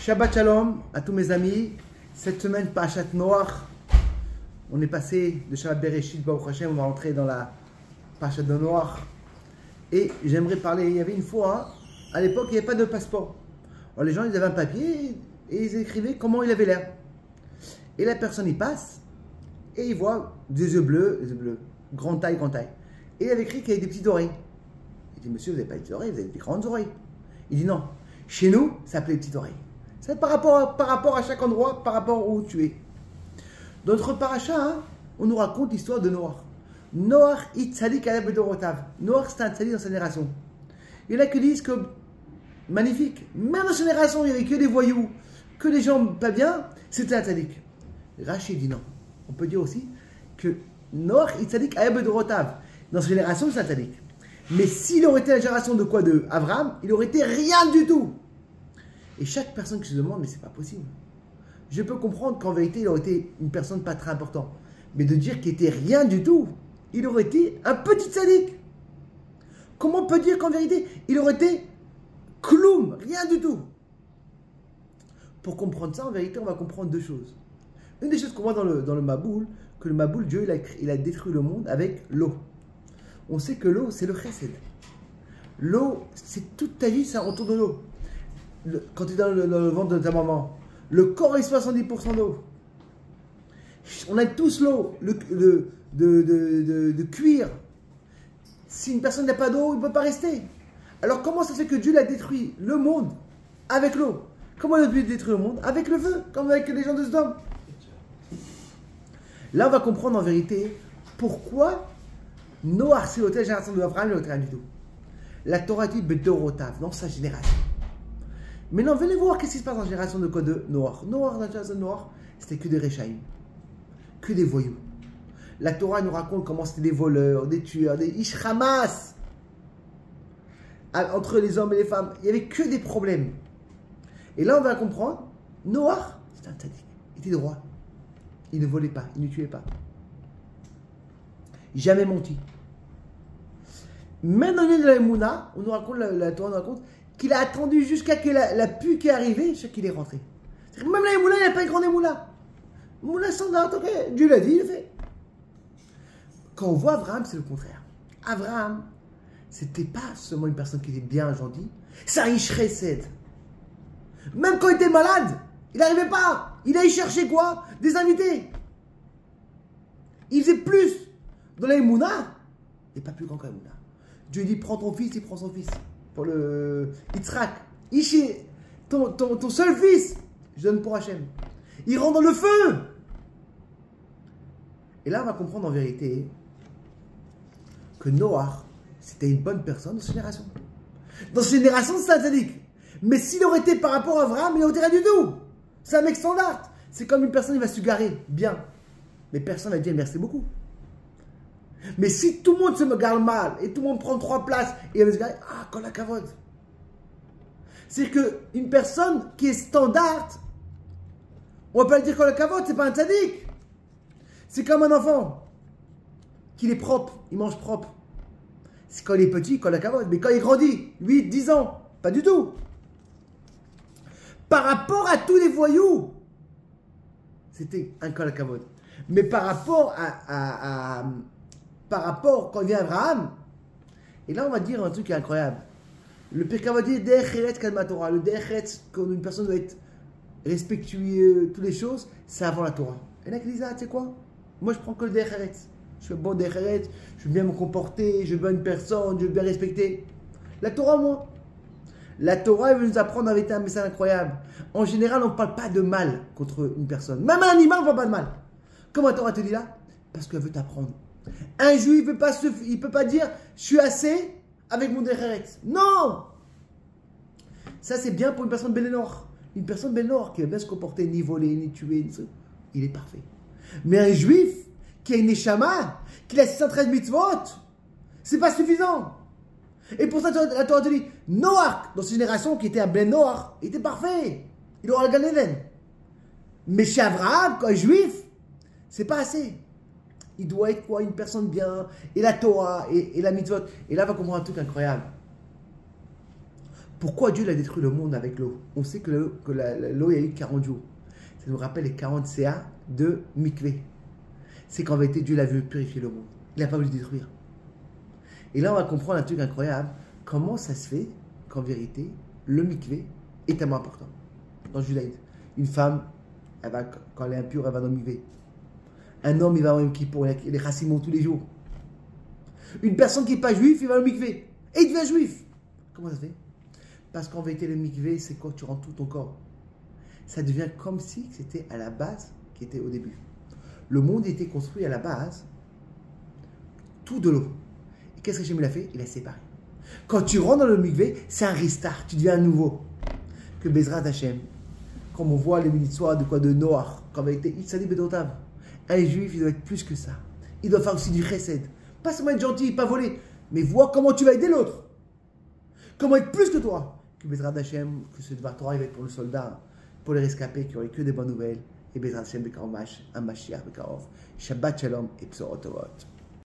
Shabbat Shalom à tous mes amis. Cette semaine, Parashat Noach. On est passé de Shabbat Bereshit, Baruch Hashem, on va rentrer dans la Parashat de Noach. Et j'aimerais parler, il y avait une fois, à l'époque, il n'y avait pas de passeport. Alors les gens, ils avaient un papier et ils écrivaient comment il avait l'air. Et la personne, il passe et il voit des yeux bleus, grande taille. Et il avait écrit qu'il avait des petites oreilles. Il dit, monsieur, vous n'avez pas des petites oreilles, vous avez des grandes oreilles. Il dit, non, chez nous, ça s'appelait petites oreilles. C'est par rapport à chaque endroit, par rapport où tu es. Dans notre paracha, on nous raconte l'histoire de Noach. Noach, it tzadik alef bedorotav. Noach, c'était un tzadik dans sa génération. Il y en a qui disent que, magnifique, même dans sa génération, il n'y avait que des voyous, que des gens pas bien, c'était un tzadik. Rachid dit non. On peut dire aussi que Noach, it tzadik alef bedorotav. Dans sa génération, c'est un tzadik. Mais s'il aurait été la génération de quoi? De Abraham, il aurait été rien du tout. Et chaque personne qui se demande, mais c'est pas possible. Je peux comprendre qu'en vérité, il aurait été une personne pas très importante. Mais de dire qu'il était rien du tout, il aurait été un petit tzaddik. Comment on peut dire qu'en vérité, il aurait été kloum, rien du tout? Pour comprendre ça, en vérité, on va comprendre deux choses. Une des choses qu'on voit dans le Maboul, que le Maboul, Dieu, il a détruit le monde avec l'eau. On sait que l'eau, c'est le chesed. L'eau, c'est toute ta vie, ça autour de l'eau. Quand tu es dans le ventre de ta maman, le corps est 70% d'eau. On a tous l'eau, de cuir. Si une personne n'a pas d'eau, il ne peut pas rester. Alors comment ça se fait que Dieu a détruit le monde avec l'eau? Comment il a pu détruire le monde? Avec le feu, comme avec les gens de Sodome. Là, on va comprendre en vérité pourquoi Noach, c'est l'hôtel génération de Abraham, il n'aurait rien du tout. La Torah dit Bedorotav, dans sa génération. Maintenant, venez voir qu'est-ce qui se passe dans la génération de quoi de Noach. Noach, dans la génération de Noach, c'était que des Réchaïm, que des voyous. La Torah nous raconte comment c'était des voleurs, des tueurs, des Ishramas. Entre les hommes et les femmes, il n'y avait que des problèmes. Et là, on va comprendre, Noach, c'était un tzaddik. Il était droit. Il ne volait pas, il ne tuait pas. Jamais menti. Même dans l'île de la Mouna, on nous raconte, la Torah nous raconte, qu'il a attendu jusqu'à que la pluie qui est arrivée, jusqu'à qu'il est rentré. Même la Moula, il n'a pas une grande Moula. Moula standard, ok, Dieu l'a dit, il le fait. Quand on voit Abraham, c'est le contraire. Abraham, c'était pas seulement une personne qui était bien gentille, c'est un Ishresed. Même quand il était malade, il n'arrivait pas. Il allait chercher quoi? Des invités. Il faisait plus. Dans la Mouna, il n'est pas plus grand que la Mouna. Dieu dit, prends ton fils, il prend son fils. Pour le Yitzhak, Ishi, ton seul fils, je donne pour Hachem. Il rentre dans le feu. Et là, on va comprendre en vérité que Noach, c'était une bonne personne dans sa génération. Dans sa génération, c'est un tzaddik. Mais s'il aurait été par rapport à Abraham, il n'aurait été rien du tout. C'est un mec standard. C'est comme une personne, il va se garer, bien. Mais personne va dire merci beaucoup. Mais si tout le monde se me garde mal et tout le monde prend 3 places et il va se garer, ah, qu'on la cavote. C'est-à-dire qu'une personne qui est standard, on va pas lui dire qu'on la cavote, c'est pas un tzaddik. C'est comme un enfant qu'il est propre, il mange propre. C'est quand il est petit qu'on la cavote, mais quand il grandit, 8, 10 ans, pas du tout. Par rapport à tous les voyous, c'était un kol hakavod. Mais par rapport quand il vient Abraham, et là on va dire un truc qui est incroyable. Le Pirkei Avot dit Derech Eretz Kadma Torah. Le Derech Eretz, quand une personne doit être respectueuse, toutes les choses, c'est avant la Torah. Et là, il dit, ah, tu sais quoi? Moi je prends que le Derech Eretz. Je suis un bon Derech Eretz, je veux bien me comporter, je veux bien une personne, je veux bien respecter. La Torah, moi. La Torah, elle veut nous apprendre avec un message incroyable. En général, on ne parle pas de mal contre une personne. Même un animal, on ne parle pas de mal. Comment la Torah te dit là? Parce qu'elle veut t'apprendre. Un juif il ne peut pas dire je suis assez avec mon Derech. Non. Ça, c'est bien pour une personne Bénénor. Une personne Bénénor qui va bien se comporter, ni voler, ni tuer, ni... il est parfait. Mais un juif qui a une neshama, qui a 613 mitzvot, c'est pas suffisant. Et pour ça, la Torah te dit, Noach, dans cette génération qui était un Ben Noach, il était parfait. Il aura le Gan Eden. Mais chez Abraham, quand il est juif, c'est pas assez. Il doit être quoi? Une personne bien, et la Torah, et la mitzvot. Et là, on va comprendre un truc incroyable. Pourquoi Dieu a détruit le monde avec l'eau? On sait que l'eau, il y a eu 40 jours. Ça nous rappelle les 40 CA de Mikvé. C'est qu'en vérité, Dieu l'a voulu purifier le monde. Il n'a pas voulu le détruire. Et là, on va comprendre un truc incroyable. Comment ça se fait qu'en vérité, le Mikvé est tellement important dans le judaïsme? Une femme, quand elle est impure, elle va dans le Mikvé. Un homme, il va au Yom Kippour, il est chassimon tous les jours. Une personne qui n'est pas juive, il va au Mikvé. Et il devient juif. Comment ça se fait? Parce qu'en vérité, le Mikvé, c'est quand tu rentres tout ton corps. Ça devient comme si c'était à la base qui était au début. Le monde était construit à la base, tout de l'eau. Et qu'est-ce que Hachem a fait? Il a séparé. Quand tu rentres dans le Mikvé, c'est un restart, tu deviens un nouveau. Que Bezrat Hachem, comme on voit les mitzvahs de quoi? De Noach, quand il était Itzadi Bedotav. Un juif, il doit être plus que ça. Il doit faire aussi du chesed. Pas seulement être gentil, pas voler, mais vois comment tu vas aider l'autre. Comment être plus que toi. Que Bezrat Hachem, que ce Dvar Torah, il va être pour le soldat, pour les rescapés qui n'auraient que des bonnes nouvelles. Et Bezrat Hachem, Bekarov, un Mashiach, Bekarov. Shabbat Shalom et Bsorot Tovot.